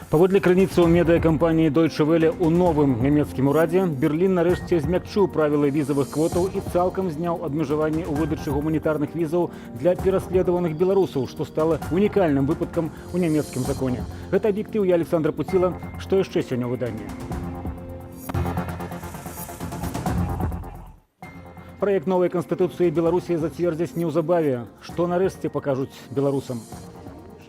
Паводле крыніцы ў медыакампаніі Deutsche Welle у новым нямецкім урадзе Берлін нарэшце змякчыў правілы візавых квотаў і цалкам зняў абмежаванні ў выдачы гуманітарных візаў для пераследаваных беларусаў, што стала унікальным выпадкам у нямецкім законе. Гэта аб'ектыў, я Александра Пуціла. Што яшчэ сёння ў выданні? Праект новай канстытуцыі Беларусі зацвердзяць неўзабаве. Што нарэшце пакажуць беларусам?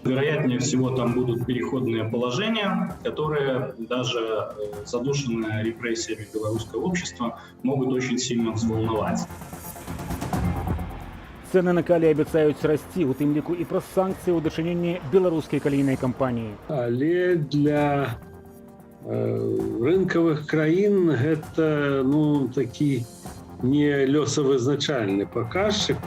Вероятнее всего, там будут переходные положения, которые даже задушенные репрессиями белорусского общества могут очень сильно взволновать. Цэны на калій абяцаюць расці, у тым ліку і праз санкцыі ў дачыненні беларускай калійнай кампаніі. Але для рынкавых краін гэта такі не лёсавызначальны паказчык.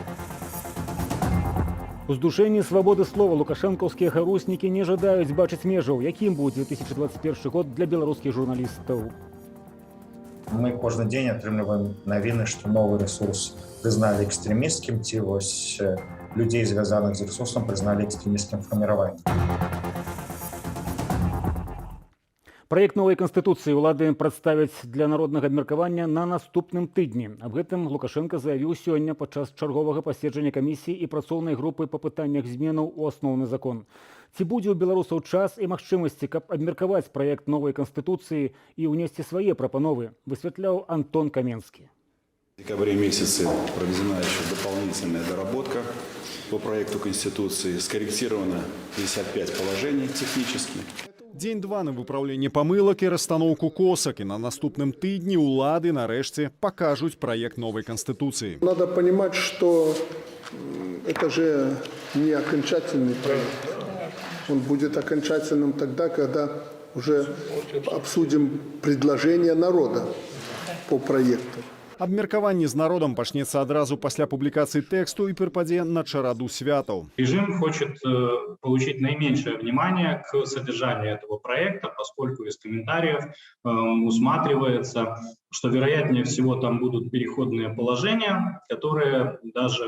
У здушэнні свабоды слова лукашэнкаўскія гаруснікі не жадаюць бачыць межаў, якім будзе 2021 год для беларускіх журналістаў. Мы кожны дзень атрымліваем навіны, што новы рэсурс прызналі экстрэмісцкім, ці вось людзей, звязаных з рэсурсам, прызналі экстрэмісцкім фарміраваннем. Праект новай канстытуцыі ўлады прадставяць для народнага абмеркавання на наступным тыдні. Аб гэтым Лукашенко заявіў сёння падчас чарговага паседжання камісіі і працоўнай групы па пытаннях зменаў у асноўны закон. Ці будзе ў беларусаў час і магчымасці, каб абмеркаваць праект новай канстытуцыі і ўнесці свае прапановы, высвятляў Антон Каменскі. В декабре месяце проведена еще дополнительная доработка по проекту Конституции. Скорректировано 55 положений технически. Дзень-два на выпраўленне памылак і расстаноўку косак, і на наступным тыдні ўлады нарэшце пакажуць праект новой Конституции. Надо понимать, что это же не окончательный проект. Он будет окончательным тогда, когда уже обсудим предложение народа по проекту. Абмеркаванне з народам пачнецца адразу пасля публікацыі тэксту і прыпадзе на чараду святаў. Режим хочет получить наименьшее внимание к содержанию этого проекта, поскольку из комментариев усматривается, что вероятнее всего там будут переходные положения, которые даже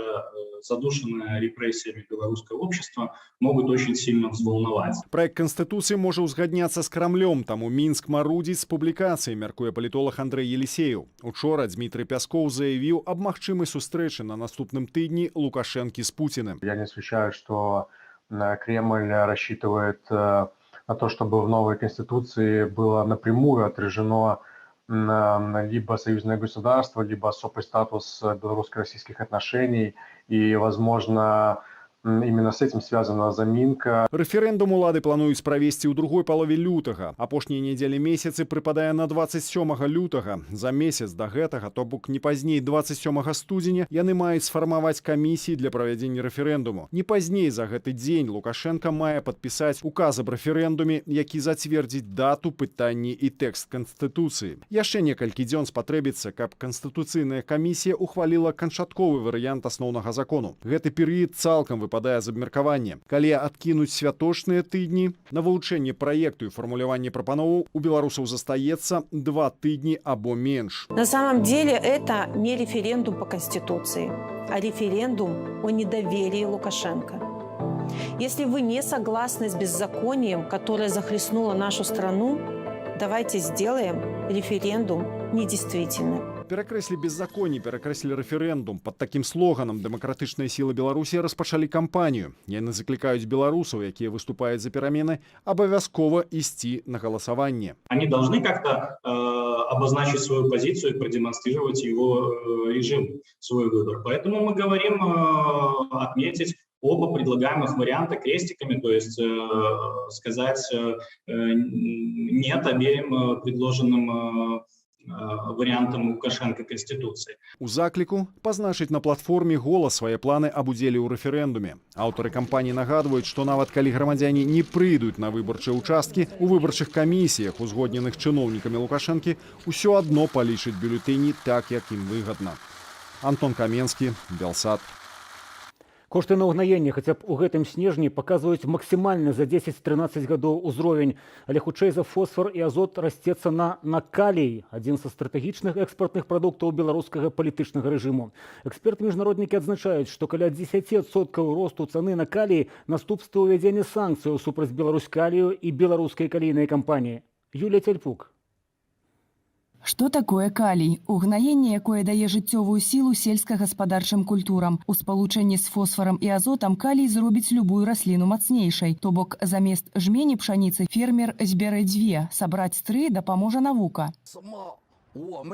задушенные репрессиями белорусского общества могут очень сильно взволновать. Проект Конституции можа узгадняцца з Крамлём, таму Мінск марудзіць з публікацыяй, мяркуе палітолог Андрэй Елисеев. Учора Дмитрий Пясков заявіў аб магчымай сустрэчы на наступным тыдні Лукашэнкі з Путиным. Я не исключаю, что Кремль рассчитывает на то, чтобы в новой Конституции было напрямую отражено либо союзное государство, либо особый статус белорусско-российских отношений. И, возможно, именно с этим связана заминка. Рэферэндум улады плануюць правесці ў другой палове лютага. Апошнія нядзелі месяцы прыпадае на 27 лютага. За месяц да гэтага, то бок не пазней 27 студзеня, яны маюць сфармаваць камісіі для правядзення рэферэндуму. Не пазней за гэты дзень Лукашенко мае падпісаць указ аб рэферэндуме, які зацвердзіць дату, пытанні і тэкст Канстытуцыі. Яшчэ некалькі дзён спатрэбіцца, каб Канстытуцыйная камісія ухваліла канчатковы варыянт асноўнага закону. Гэты перыяд цалкам выпадае з абмеркавання. Калі адкінуць святочныя тыдні, на вывучэнне праекту і фармуляванне прапановаў у беларусаў застаецца 2 тыдні або менш. На самом деле это не референдум по Конституции, а референдум о недоверии Лукашенко. Если вы не согласны с беззаконием, которое захлестнуло нашу страну, давайте сделаем референдум недействительным. Перакрэслі беззаконні, перакрэслі рэферэндум. Пад такім слоганам дэмакратычныя сілы Беларусі распачалі кампанію. Яны заклікаюць беларусаў, якія выступаюць за перамены, абавязкова ісці на галасаванне. Они должны как-то обозначить свою позицию и продемонстрировать его режим, свой выбор. Поэтому мы говорим отметить оба предлагаемых варианта крестиками, то есть сказать нет обеим предложенным вариантам Лукашенко Конституции. У закліку пазначыць на платформе «Голас» свае планы аб удзеле ў рэферэндуме. Аўтары кампаніі нагадваюць, што нават калі грамадзяне не прыйдуць на выбарчыя ўчасткі, у выбарчых камісіях, узгодненых чыноўнікамі Лукашэнкі, усё адно палічаць бюлетэні так, як ім выгадна. Антон Каменскі, Белсат. Кошты на ўгнаенне хаця б у гэтым снежні паказваюць максімальны за 10-13 гадоў узровень, але хутчэй за фосфар і азот расце цана на калій, адзін са стратэгічных экспартных прадуктаў беларускага палітычнага рэжыму. Эксперты-міжнароднікі адзначаюць, што каля 10% росту цаны на калій наступства ўвядзення санкцыяў супраць Беларускалію і беларускай калійнай кампаніі. Юлія Цяльпук. Што такое калій? Угнаенне, якое дае жыццёвую сілу сельскагаспадарчым культурам. У спалучэнні з фосфарам і азотам калій зробіць любую расліну мацнейшай. То бок замест жмені пшаніцы фермер збярэ 2, сабраць 3 дапаможа навука.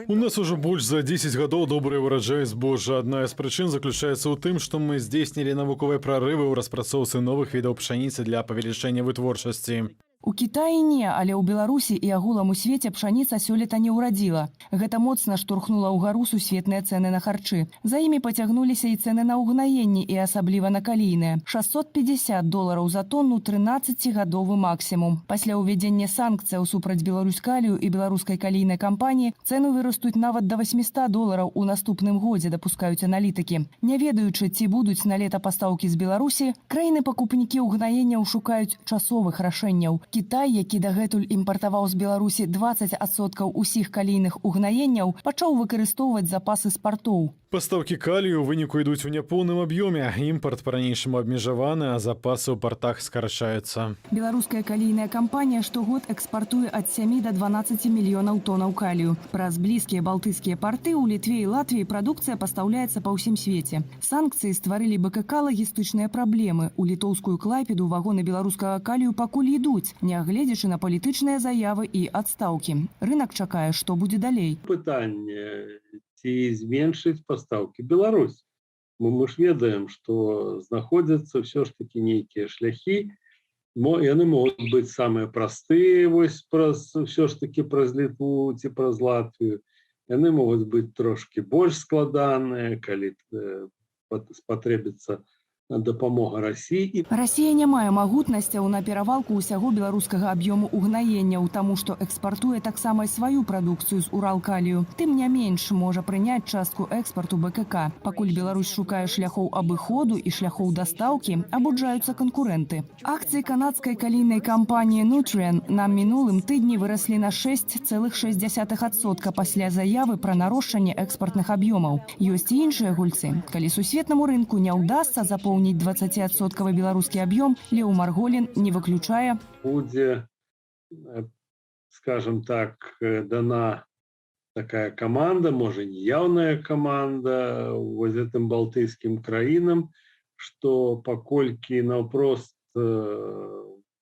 У нас уже больш за 10 гадоў добрыя ўраджаі збожжа. Адна з прычын заключаецца ў тым, што мы здзейснілі навуковыя прарывы ў распрацоўцы новых відаў пшаніцы для павелічэння вытворчасці. У Кітаі не, але ў Беларусі і агулам у свеце пшаніца сёлета не ўрадзіла. Гэта моцна штурхнула ўгару сусветныя цэны на харчы. За імі пацягнуліся і цэны на ўгнаенні і асабліва на калійныя. $650 за тонну 13-гадовы максімум. Пасля ўвядзення санкцыяў супраць Беларускалію і беларускай калійнай кампаніі цэны вырастуць нават да $800 у наступным годзе, дапускаюць аналітыкі. Не ведаючы, ці будуць на лета пастаўкі з Беларусі, краіны-пакупнікі ўгнаенняў шукаюць часовых рашэнняў. Кітай, які дагэтуль імпартаваў з Беларусі 20% усіх калійных угнаенняў, пачаў выкарыстоўваць запасы спартоў. Пастаўкі калію ў выніку ідуць у няпоўным аб'ёме. Імпарт па-ранейшаму абмежаваны, а запасы ў партах скарачаюцца. Беларуская калійная кампанія штогод экспартуе ад 7 до 12 мільёнаў тонаў калію. Праз блізкія балтыйскія парты ў Літве і Латвіі прадукцыя пастаўляецца па ўсім свеце. Санкцыі стварылі БКК лагістычныя праблемы. У літоўскую Клайпеду вагоны беларускага калію пакуль ідуць, нягледзячы на палітычныя заявы і адстаўкі. Рынак чакае, што будзе далей. Пытанне, ці зменшыць пастаўкі Беларусь. Мы ж ведаем, што знаходзяцца ўсё ж такі нейкія шляхі. Яны могуць быць самыя простыя, вось ўсё ж такі праз Літву ці праз Латвію. Яны могуць быць трошки больш складаныя, калі спатрэбіцца дапамога Расіі. Расія не мае магутнасцяў на перавалку ўсяго беларускага аб'ёму угнаенняў, таму што экспартуе таксама і сваю прадукцыю з Уралкалію. Тым не менш можа прыняць частку экспарту БКК. Пакуль Беларусь шукае шляхоў абыходу і шляхоў дастаўкі, абуджаюцца канкурэнты. Акцыі канадскай калійнай кампаніі Nutrien на мінулым тыдні выраслі на 6,6% пасля заявы пра нарошчанне экспартных аб'ёмаў. Ёсць і іншыя гульцы. Калі сусветнаму рынку не ўдасца запоўніць 20% беларускі аб'ём, Леў Марголін не выключае. Будзе, скажем так, дана такая каманда, можа неяўная каманда вось гэтым балтыйскім краінам, што паколькі наўпрост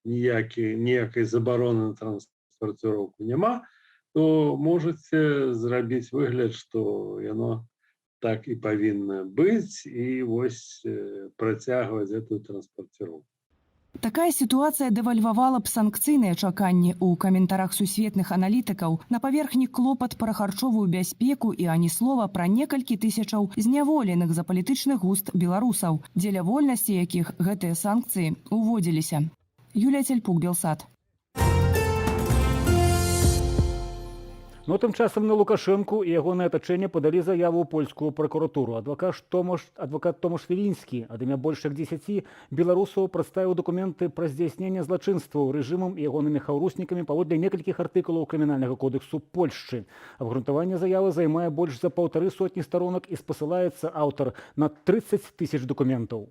ніякай забароны на транспарціроўку няма, то можаце зрабіць выгляд, што яно так і павінна быць, і вось працягваць гэтую транспарціроўку. Такая сітуацыя дэвальвавала б санкцыйныя чаканні. У каментарах сусветных аналітыкаў на паверхні клопат пра харчовую бяспеку і ані слова пра некалькі тысячаў зняволеных за палітычны густ беларусаў, дзеля вольнасці якіх гэтыя санкцыі ўводзіліся. Юлія Цяльпук, Белсат. Но тым часам на Лукашэнку і ягонае атачэнне падалі заяву ў польскую пракуратуру. Адвакат Томаш Вілінскі ад імя больш як 10 беларусаў прадставіў дакументы пра здзяйсненне злачынстваў рэжымам і ягонымі хаўруснікамі паводле некалькіх артыкулаў крымінальнага кодексу Польшчы. Абгрунтаванне заявы займае больш за 1,5 сторонак і спасылаецца аўтар на 30 000 дакументаў.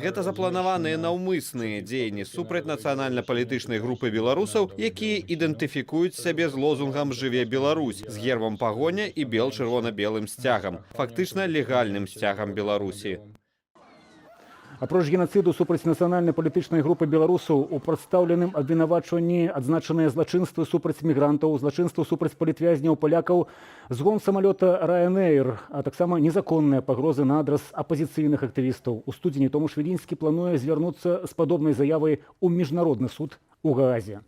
Гэта запланаваныя наўмысныя дзеянні супраць нацыянальна-палітычнай групы беларусаў, якія ідэнтыфікуюць сябе з лозунгам «Жыве Беларусь» з гербам пагоня і бел-чырвона-белым сцягам, фактычна легальным сцягам Беларусі. Апроч геноциду супраць нацыянальнай палітычнай групы беларусаў у прадстаўленым абвінавачванні адзначаныя злачынствы супраць мігрантаў, злачынствы супраць палітвязняў палякаў, згон самалёта Ryanair, а таксама незаконныя пагрозы на адрас апазіцыйных актывістаў. У студзені Томаш Вілінскі плануе звярнуцца з падобнай заявай у міжнародны суд у Гаазе.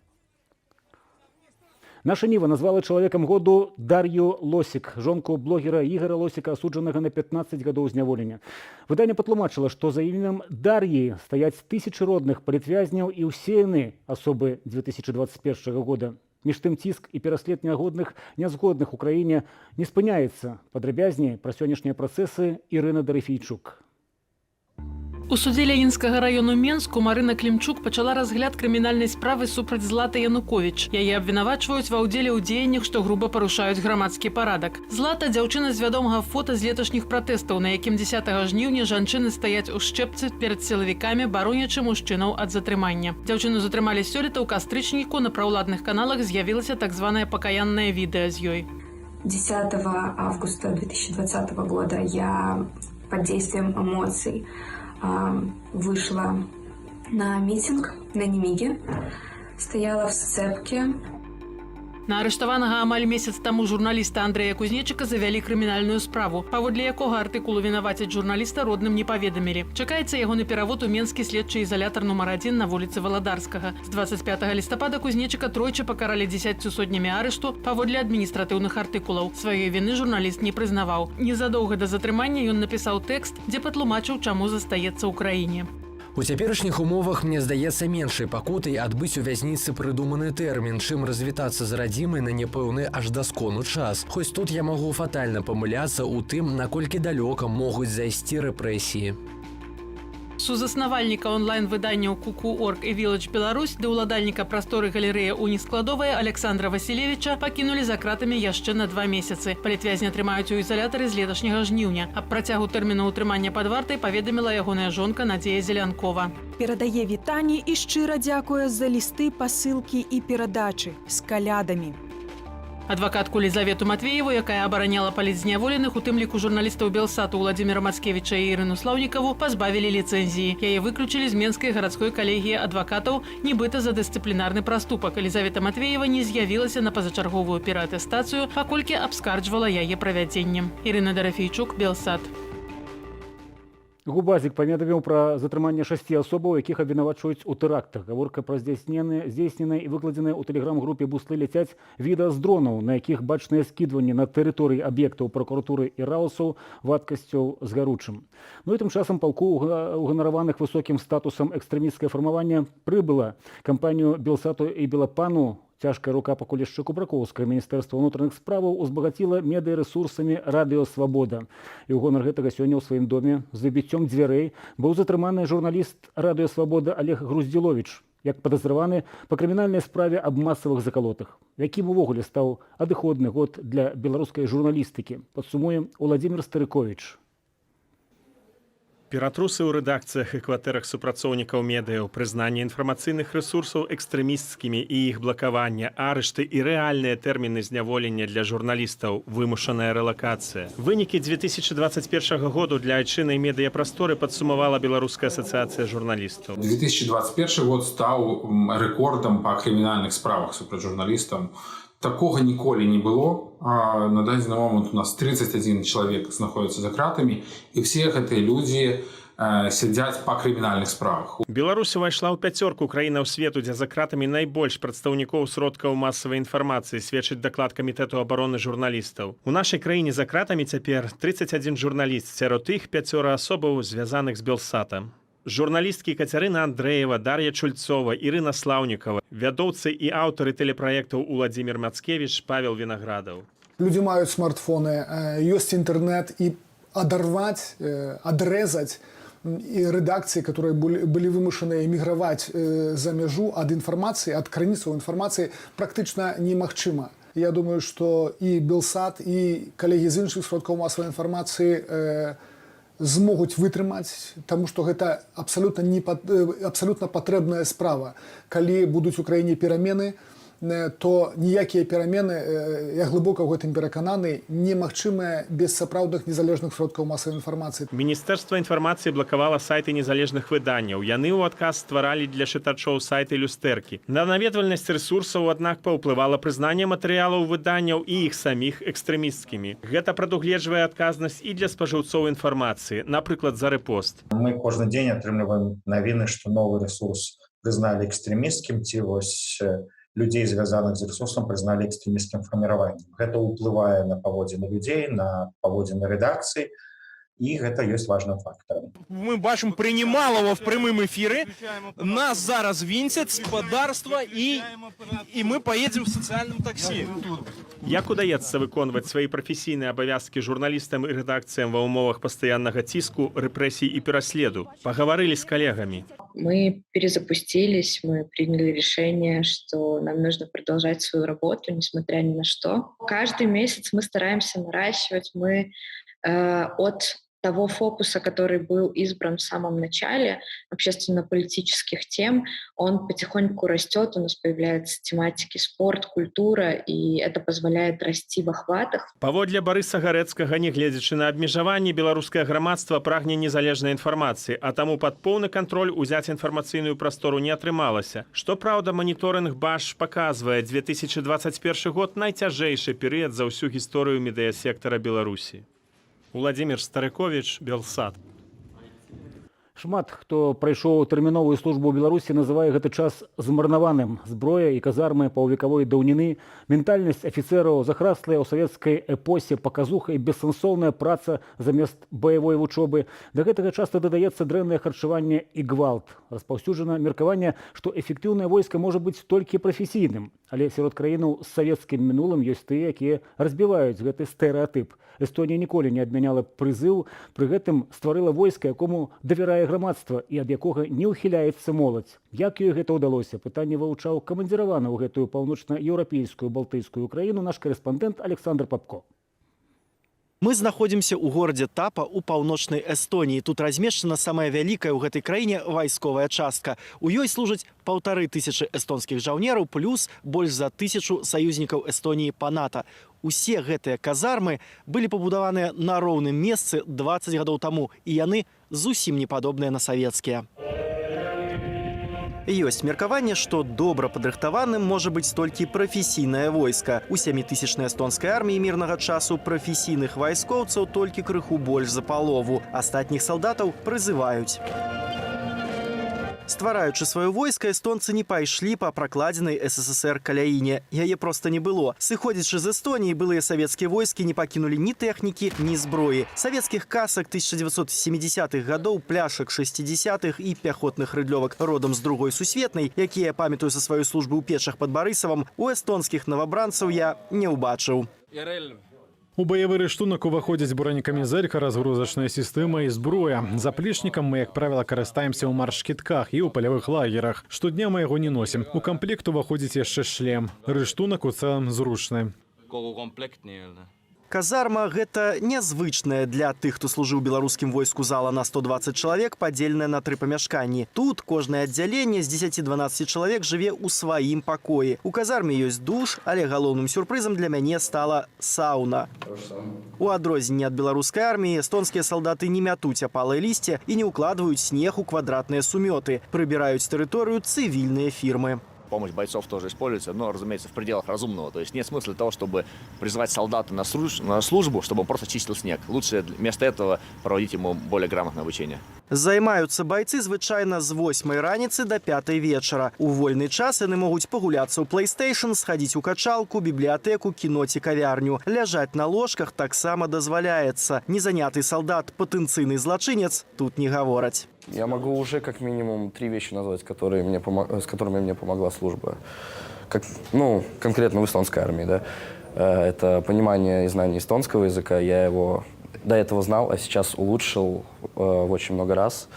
Наша Ніва назвала чалавекам году Дар'ю Лосік, жонку блогера Ігара Лосіка, асуджанага на 15 гадоў зняволення. Выданне патлумачыла, што за імем Дар'і стаяць тысячы родных палітвязняў і ўсе яны асобы 2021 года. Між тым ціск і пераслед нягодных, нязгодных у краіне не спыняецца. Падрабязней пра сённяшнія працэсы Ірына Дарыфійчук. У судзе Ленінскага району Менску Марына Клімчук пачала разгляд крымінальнай справы супраць Златы Януковіч. Яе абвінавачваюць ва ўдзеле ў дзеяннях, што груба парушаюць грамадскі парадак. Злата – дзяўчына з вядомага фота з леташніх пратэстаў, на якім 10 жніўня жанчыны стаяць у шчэпцы перад сілавікамі, баронячы мужчынаў ад затрымання. Дзяўчыну затрымалі сёлета ў кастрычніку, на праўладных каналах з'явілася так званае пакаяннае відэа з ёй. 10 августа 2020 года я под действием эмоций вышла на митинг на Немиге, стояла в сцепке. На арыштаванага амаль месяц таму журналіста Андрэя Кузнечыка завялі крымінальную справу, паводле якога артыкулу вінавацяць журналіста родным не паведамілі. Чакаецца ягоны перавод у Менскі следчы ізалятар нумар 1 на вуліцы Валадарскага. З 25 лістапада Кузнечыка тройчы пакаралі 10 сотнямі арышту паводле адміністратыўных артыкулаў. Сваёй віны журналіст не прызнаваў. Незадоўга да затрымання ён напісаў тэкст, дзе патлумачыў, чаму застаецца ў краіне. У цяперашніх умовах мне здаецца меншай пакутай адбыць у вязніцы прыдуманы тэрмін, чым развітацца з радзімай на няпэўны аж да скону час. Хоць тут я магу фатальна памыляцца ў тым, наколькі далёка могуць зайсці рэпрэсіі. Сузаснавальніка онлайн-выданняў Куку.орг і Village Беларусь ды ўладальніка прасторы галерэя «Унескладовая» Александра Васілевіча пакінулі за кратамі яшчэ на 2 месяцы. Палітвязня трымаюць у ізалятары з леташняга жніўня. Аб працягу тэрміну ўтрымання пад вартай паведаміла ягоная жонка Надзея Зелянкова. Перадае вітанні і шчыра дзякуе за лісты, пасылкі і перадачы з калядамі. Адвакатку Лізавету Матвееву, якая абараняла палітзняволеных, у тым ліку журналістаў Белсату Владзіміра Мацкевіча і Ірыну Слаўнікаву, пазбавілі ліцэнзіі. Яе выключылі з Менскай гарадской калегіі адвакатаў, нібыта за дысцыплінарны праступак. Лізавета Матвеева не з'явілася на пазачарговую пераатэстацыю, паколькі абскарджвала яе правядзеннем. Ірына Дарыфійчук, Белсат. Губазік паведаміў пра затрыманне 6 асобаў, якіх абвінавачваюць у тэрактах. Гаворка пра здзейсненыя і выкладзеныя ў тэлеграм-групе «Буслы ляцяць» відэа з дронаў, на якіх бачныя скідванні на тэрыторыі аб'ектаў пракуратуры і раўсаў вадкасцю з гаручым. Ну і тым часам палку уганараваных высокім статусам экстрэмісцкае фармавання прыбыла кампанію Белсату і Белапану. Цяжкая рука пакулішча Кубракоўская Міністэрства ўнутраных справаў узбагацила медыярэсурсамі «Радыё Свабода». І ў гонар гэтага сёння ў сваім доме з выбіццём дзвярэй быў затрыманы журналіст «Радыё Свабода» Олег Груздзіловіч, як падазраваны па крымінальнай справе аб масавых закалотах. Якім увогуле стаў адыходны год для беларускай журналістыкі, падсумуе Уладзімір Старыковіч. Ператрусы ў рэдакцыях і кватэрах супрацоўнікаў медыяў, прызнанне інфармацыйных рэсурсаў экстрэмісцкімі і іх блакаванне, арышты і рэальныя тэрміны зняволення для журналістаў, вымушаная рэлакацыя. Вынікі 2021 году для айчыннай медыяпрасторы падсумавала Беларуская асацыяцыя журналістаў. 2021 год стаў рэкордам па крымінальных справах супраць журналістаў. Такога ніколі не было. На дадзены момант у нас 31 чалавек знаходзяцца за кратамі, і все гэтыя людзі сядзяць па крымінальных справах. Беларусь увайшла ў 5 краінаў свету, дзе за кратамі найбольш прадстаўнікоў сродкаў масавай інфармацыі, сведчыць даклад Камітэту абароны журналістаў. У нашай краіне за кратамі цяпер 31 журналіст, сярод іх 5 асобаў, звязаных з Белсатам. Журналісткі Кацярына Андрэева, Дар'я Чульцова, Ірына Слаўнікава, вядоўцы і аўтары тэлепраектаў Уладзімір Мацкевіч, Павел Вінаградаў. Люди маюць смартфоны, ёсць інтэрнэт, і адарваць, адрэзаць і рэдакцыі, которые былі вымушаны эміграваць за мяжу ад інфармацыі, ад крыніцаў інфармацыі, практычна немагчыма. Я думаю, што і Белсат, і калегі з іншых сродкаў масавай інфармацыі змогуць вытрымаць, таму што гэта абсалютна патрэбная справа. Калі будуць у краіне перамены, то ніякія перамены, я глыбока ў гэтым перакананы, немагчымыя без сапраўдных незалежных сродкаў масавай інфармацыі. Міністэрства інфармацыі блакавала сайты незалежных выданняў. Яны ў адказ стваралі для чытачоў сайты люстэркі. На наведвальнасць рэсурсаў, аднак, паўплывала прызнанне матэрыялаў выданняў і іх саміх экстрэмісцкімі. Гэта прадугледжвае адказнасць і для спажыўцоў інфармацыі, напрыклад, за рэпост. Мы кожны дзень атрымліваем навіны, што новы рэсурс прызналі экстрэмісцкім, ці вось людзей, звязаных з ресурсам, прызналі экстрэмісцкім фарміраваннем. Гэта ўплывае на паводзіны людзей, на паводзіны рэдакцый. і гэта ёсць важным фактарам. Мы бачым прынімалава в прямым эфіры. Нас зараз вінцяць спадарства і мы поедем в сацыяльным таксі. Як удаецца выконваць свае прафесійныя абавязкі журналістам і рэдакцыям ва ўмовах пастаяннага ціску, рэпрэсій і пераследу? Пагаварылі з калегамі. Мы перезапустились, мы приняли решение, что нам нужно продолжать свою работу, несмотря ни на что. Каждый месяц мы стараемся наращивать, мы от того фокуса, который был избран в самом начале, общественно-политических тем, он потихоньку растет, у нас появляются тематики спорт, культура, и это позволяет расти в охватах. Паводле Барыса Гарэцкага, нягледзячы на абмежаванні, беларускае грамадства прагне незалежнай інфармацыі, а таму пад поўны кантроль узяць інфармацыйную прастору не атрымалася. Што праўда, маніторынг БАШ паказвае, 2021 год найцяжэйшы перыяд за ўсю гісторыю медыясектара Беларусі. Владимир Старыкович, Белсат. Шмат хто прайшоў тэрміновую службу ў Беларусі, называе гэты час змарнаваным. Зброя і казармы паўвекавой даўніны, ментальнасць афіцэраў, захраслая ў савецкай эпосе паказуха і бессэнсоўная праца замест баявой вучобы. Да гэтага часта дадаецца дрэннае харчаванне і гвалт. Распаўсюджана меркаванне, што эфектыўнае войска можа быць толькі прафесійным. Але сярод краінаў з савецкім мінулым ёсць тыя, якія разбіваюць гэты стэрэатып. Эстонія ніколі не адмяняла прызыў, пры гэтым стварыла войска, якому давярае грамадства і ад якога не ўхіляецца моладзь. Як ёй гэта ўдалося? Пытанне вывучаў камандзіраваны ў гэтую паўночна-еўрапейскую балтыйскую краіну наш корэспандэнт Александр Папко. Мы знаходзімся ў горадзе Тапа ў паўночнай Эстоніі. Тут размешчана самая вялікая ў гэтай краіне вайсковая частка. У ёй служаць 1500 эстонскіх жаўнераў плюс больш за 1000 саюзнікаў Эстоніі па НАТО. Усе гэтыя казармы былі пабудаваныя на роўным месцы 20 гадоў таму, і яны зусім не падобныя на савецкія. Ёсць меркаванне, што добра падрыхтаваным можа быць толькі прафесійнае войска. У 7000-най эстонскай арміі мірнага часу прафесійных вайскоўцаў толькі крыху больш за палову. Астатніх салдатаў прызываюць. Ствараючы сваё войска, эстонцы не пайшлі па пракладзенай СССР каляіне. Яе проста не было. Сыходзячы з Эстоніі, былыя савецкія войскі не пакінулі ні тэхнікі, ні зброі. Савецкіх касак 1970-х гадоў, пляшак 60-х і пяхотных рыдлёвак родам з другой сусветнай, якія я памятаю са сваёй службы ў Печах пад Барысавам, у эстонскіх навабранцаў я не ўбачыў. У баявы рыштунак уваходзяць бронекамізэлька, разгрузачная сістэма і зброя. Заплечнікам мы, як правіла, карыстаемся ў марш-кітках і ў палявых лагерах. Штодня мы яго не носім. У камплект уваходзіць яшчэ шлем. Рыштунак у цэлым зручны. Казарма – гэта нязвычная для тых, хто служыў у беларускім войску зала на 120 чалавек, падзеленая на 3 памяшканні. Тут кожнае аддзяленне з 10-12 чалавек жыве ў сваім пакоі. У казарме ёсць душ, але галоўным сюрпрызам для мяне стала сауна. У адрозненне ад беларускай арміі, эстонскія салдаты не мятуць апалае лісце і не ўкладваюць снег у квадратныя сумёты. Прыбіраюць тэрыторыю цывільныя фірмы. Помощь бойцов тоже используется, но, разумеется, в пределах разумного. То есть нет смысла того, чтобы призывать солдата на службу, чтобы он просто чистил снег. Лучше вместо этого проводить ему более грамотное обучение. Займаюцца байцы звычайна з 8 раніцы до 5 вечара. У вольны час яны могуць пагуляцца ў PlayStation, схадзіць у качалку, бібліятэку, кіно ці кавярню. Ляжаць на ложках таксама дазваляецца. Незаняты солдат, патэнцыйны злачынец тут не гавораць. Я могу уже как минимум 3 вещи назвать, с которыми мне помогла служба. Конкретно в эстонской армии. Да? Это понимание и знание эстонского языка. Я его до этого знал, а сейчас улучшил в очень много раз.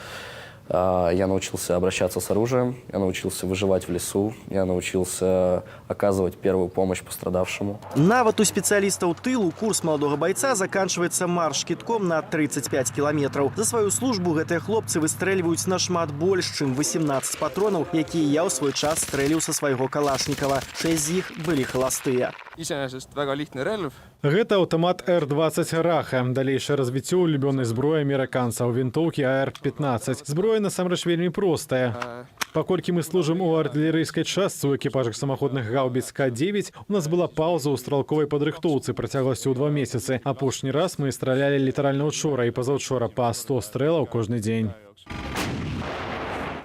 Я научился обращаться с оружием, я научился выживать в лесу, я научился оказывать первую помощь пострадавшему. Нават у спецыялістаў тылу курс маладога байца заканчваецца марш-кітком на 35 кіламетраў. За сваю службу гэтыя хлопцы выстрэльваюць нашмат больш, чым 18 патронаў, якія я ў свой час стрэліў са свайго калашнікава. 6 з іх былі халастыя. Iseenesest väga lihtne relv. Гэта аўтамат Р-20 Раха. Далейшае развіццё улюбёнай зброі амерыканцаў, вінтоўкі АР-15. Зброя насамрэч вельмі простая. Паколькі мы служым у артылерыйскай частцы ў экіпажах самаходных гаубіц К-9, у нас была паўза ў стралковай падрыхтоўцы працягласцю ў 2 месяцы. Апошні раз мы стралялі літаральна учора і пазаўчора па 100 стрэлаў кожны дзень.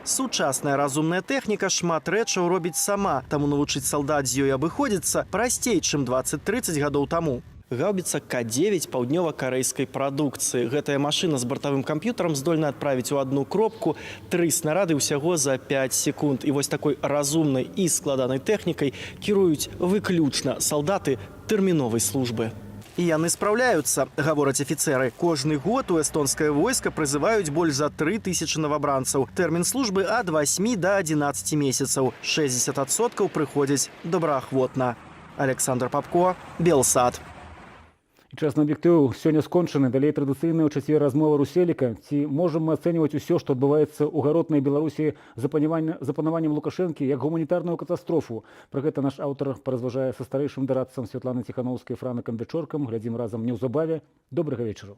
Сучасная разумная тэхніка шмат рэчаў робіць сама, таму навучыць салдат з ёй абыходзіцца прасцей, чым 20-30 гадоў таму. Гаубіца К-9 паўднёва-карэйскай прадукцыі. Гэтая машына з бартавым камп'ютарам здольна адправіць у одну кропку 3 снарады ўсяго за 5 секунд. І вось такой разумнай і складанай тэхнікай кіруюць выключна салдаты тэрміновай службы. І яны спраўляюцца, гавораць афіцеры. Кожны год у эстонскае войска прызываюць больш за 3000 новабранцаў. Тэрмін службы ад 8 до 11 месяцаў. 60% прыходзяць добраахвотна. Александр Попко, Белсад. І час на аб'ектыў сёння скончаны. Далей традыцыйная ў чацвер размова Руселіка. Ці можам мы ацэньваць усё, што адбываецца ў гаротнай Беларусі за панаваннем Лукашэнкі як гуманітарную катастрофу? Пра гэта наш аўтар паразважае са старэйшым дарадцам Святланы Ціхановскай, Франакам Дачоркам. Глядзім разам неўзабаве. Добрага вечару.